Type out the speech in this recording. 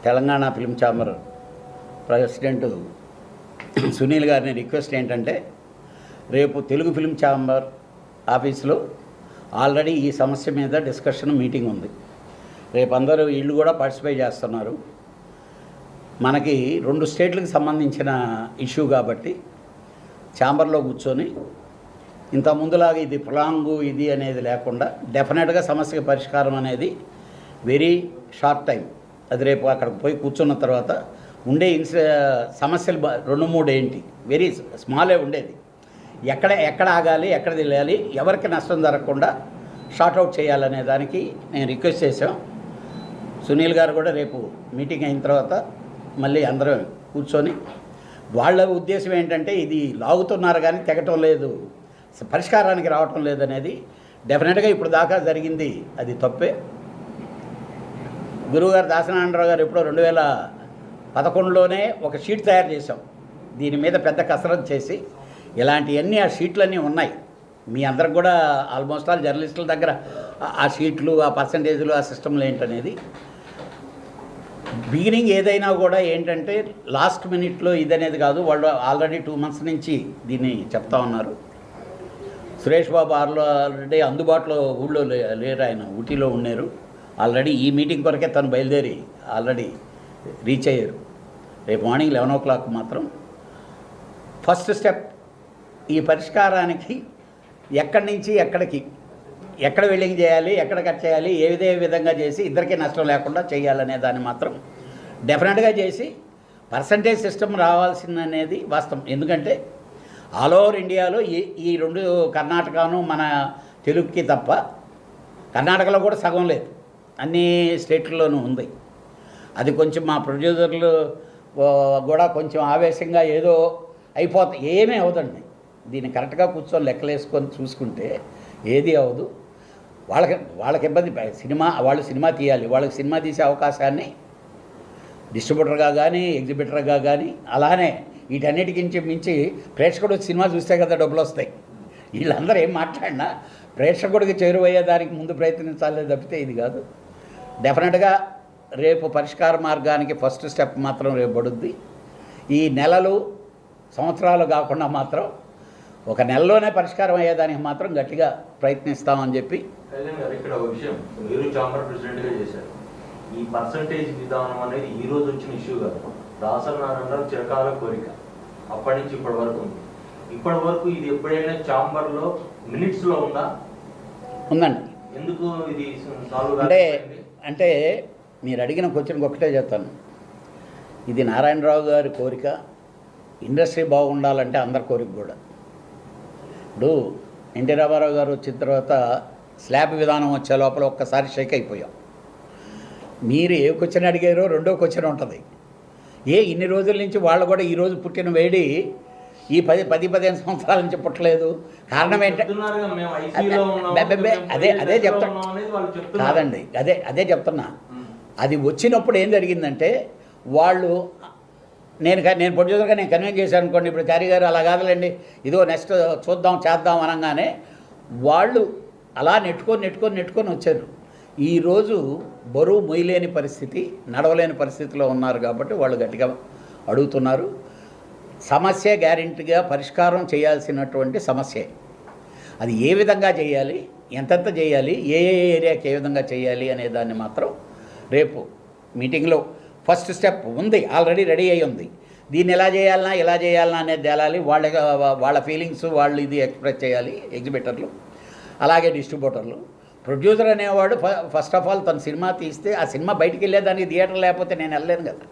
Telangana film chamber president Sunil గారిని request ఏంటంటే, రేపు తెలుగు ఫిల్మ్ ఛాంబర్ ఆఫీస్లో ఆల్రెడీ ఈ సమస్య మీద డిస్కషన్ మీటింగ్ ఉంది. రేపు అందరూ వీళ్ళు కూడా పార్టిసిపేట్ చేస్తున్నారు. మనకి 2 స్టేట్లకు సంబంధించిన ఇష్యూ కాబట్టి ఛాంబర్లో కూర్చొని ఇంత ముందులాగా ఇది ప్రొలాంగు ఇది అనేది లేకుండా డెఫినెట్గా సమస్యకి పరిష్కారం అనేది వెరీ షార్ట్ టైం, అది రేపు అక్కడికి పోయి కూర్చున్న తర్వాత ఉండే సమస్యలు 2-3 ఏంటి, వెరీ స్మాలే ఉండేది. ఎక్కడ ఆగాలి, ఎక్కడ తెలియాలి, ఎవరికి నష్టం జరగకుండా షార్ట్అవుట్ చేయాలనే దానికి నేను రిక్వెస్ట్ చేశాం. సునీల్ గారు కూడా రేపు మీటింగ్ అయిన తర్వాత మళ్ళీ అందరం కూర్చొని, వాళ్ళ ఉద్దేశం ఏంటంటే ఇది లాగుతున్నారు కానీ తెగటం లేదు, పరిష్కారానికి రావటం లేదనేది. డెఫినెట్గా ఇప్పుడు దాకా జరిగింది అది తప్పే. గురువుగారు దాసనారాయణరావు గారు ఎప్పుడో 2011లోనే ఒక షీట్ తయారు చేశాం. దీని మీద పెద్ద కసరత్తు చేసి ఇలాంటివన్నీ ఆ షీట్లన్నీ ఉన్నాయి. మీ అందరికి కూడా ఆల్మోస్ట్ ఆల్ జర్నలిస్టుల దగ్గర ఆ షీట్లు, ఆ పర్సంటేజ్లు, ఆ సిస్టమ్లు ఏంటనేది. బిగినింగ్ ఏదైనా కూడా ఏంటంటే లాస్ట్ మినిట్లో ఇదనేది కాదు. వాళ్ళు ఆల్రెడీ 2 months నుంచి దీన్ని చెప్తా ఉన్నారు. సురేష్ బాబు ఆల్రెడీ అందుబాటులో ఊళ్ళో లేరు, ఆయన ఊటీలో ఉన్నారు. ఆల్రెడీ ఈ మీటింగ్ కొరకే తను బయలుదేరి ఆల్రెడీ రీచ్ అయ్యారు. రేపు మార్నింగ్ 11 o'clock మాత్రం ఫస్ట్ స్టెప్ ఈ పరిష్కారానికి ఎక్కడి నుంచి ఎక్కడ వెల్లింగ్ చేయాలి, ఎక్కడ కట్ చేయాలి, ఏ విధంగా చేసి ఇద్దరికీ నష్టం లేకుండా చేయాలనే దాన్ని మాత్రం డెఫినెట్గా చేసి పర్సంటేజ్ సిస్టమ్ రావాల్సిందనేది వాస్తవం. ఎందుకంటే ఆల్ ఓవర్ ఇండియాలో ఈ 2 కర్ణాటకను మన తెలుగుకి తప్ప కర్ణాటకలో కూడా సగం లేదు, అన్ని స్టేట్లలోనూ ఉంది. అది కొంచెం మా ప్రొడ్యూసర్లు కూడా కొంచెం ఆవేశంగా ఏదో అయిపోతాయి, ఏమీ అవదండి. దీన్ని కరెక్ట్గా కూర్చొని లెక్కలేసుకొని చూసుకుంటే ఏది అవ్వదు. వాళ్ళకి ఇబ్బంది. వాళ్ళు సినిమా తీయాలి, వాళ్ళకి సినిమా తీసే అవకాశాన్ని డిస్ట్రిబ్యూటర్గా కానీ ఎగ్జిబిటర్గా కానీ, అలానే వీటన్నిటికి మించి ప్రేక్షకుడు సినిమా చూస్తే కదా డబ్బులు వస్తాయి. వీళ్ళందరూ ఏం మాట్లాడినా ప్రేక్షకుడికి చేరువయ్యేదానికి ముందు ప్రయత్నించాలి తప్పితే ఇది కాదు. డెఫినెట్గా రేపు పరిష్కార మార్గానికి ఫస్ట్ స్టెప్ మాత్రం రేపు పడుద్ది. ఈ నెలలు సంవత్సరాలు కాకుండా మాత్రం 1 నెలలోనే పరిష్కారం అయ్యేదానికి మాత్రం గట్టిగా ప్రయత్నిస్తామని చెప్పి. ఇక్కడ ఒక విషయం, మీరు ఛాంబర్ ప్రెసిడెంట్గా చేశారు. ఈ పర్సంటేజ్ విధానం అనేది ఈ రోజు వచ్చిన ఇష్యూ కాదు. దాసనారాయణరావు చిరకాల కోరిక అప్పటి నుంచి ఇప్పటి వరకు ఉంది. ఇప్పటి వరకు ఇది ఎప్పుడైనా ఛాంబర్లో మినిట్స్లో ఉందండి. ఎందుకు ఇది సాల్వ్ అంటే మీరు అడిగిన క్వశ్చన్కి ఒకటే చెప్తాను. ఇది నారాయణరావు గారి కోరిక, ఇండస్ట్రీ బాగుండాలంటే అందరి కోరిక కూడా. ఇప్పుడు ఎన్టీ రామారావు గారు వచ్చిన తర్వాత స్లాబ్ విధానం వచ్చే లోపల ఒక్కసారి షేక్ అయిపోయాం. మీరు ఏ క్వశ్చన్ అడిగారో 2వ క్వశ్చన్ ఉంటుంది. ఇన్ని రోజుల నుంచి వాళ్ళు కూడా ఈరోజు పుట్టిన వేడి ఈ 10-15 సంవత్సరాల నుంచి పుట్టలేదు. కారణం ఏంటంటే అదే చెప్తున్నా కాదండి, అదే చెప్తున్నా. అది వచ్చినప్పుడు ఏం జరిగిందంటే వాళ్ళు నేను ప్రొడ్యూసర్గా నేను కన్విన్స్ చేశాను అనుకోండి. ఇప్పుడు చారి గారు అలా కాదులేండి, ఇదో నెక్స్ట్ చేద్దాం అనగానే వాళ్ళు అలా నెట్టుకొని వచ్చారు. ఈరోజు బరువు మొయ్యలేని పరిస్థితి, నడవలేని పరిస్థితిలో ఉన్నారు కాబట్టి వాళ్ళు గట్టిగా అడుగుతున్నారు. సమస్య గ్యారెంటీగా పరిష్కారం చేయాల్సినటువంటి సమస్య. అది ఏ విధంగా చేయాలి, ఎంతెంత చేయాలి, ఏ ఏరియాకి ఏ విధంగా చేయాలి అనే దాన్ని మాత్రం రేపు మీటింగ్లో ఫస్ట్ స్టెప్ ఉంది, ఆల్రెడీ రెడీ అయ్యి ఉంది. దీన్ని ఎలా చేయాలన్నా అనేది తేలాలి. వాళ్ళ ఫీలింగ్స్ వాళ్ళు ఇది ఎక్స్ప్రెస్ చేయాలి, ఎగ్జిబిటర్లు అలాగే డిస్ట్రిబ్యూటర్లు. ప్రొడ్యూసర్ అనేవాడు ఫస్ట్ ఆఫ్ ఆల్ తన సినిమా తీస్తే ఆ సినిమా బయటికి వెళ్ళేదానికి థియేటర్ లేకపోతే నేను వెళ్ళలేను కదా.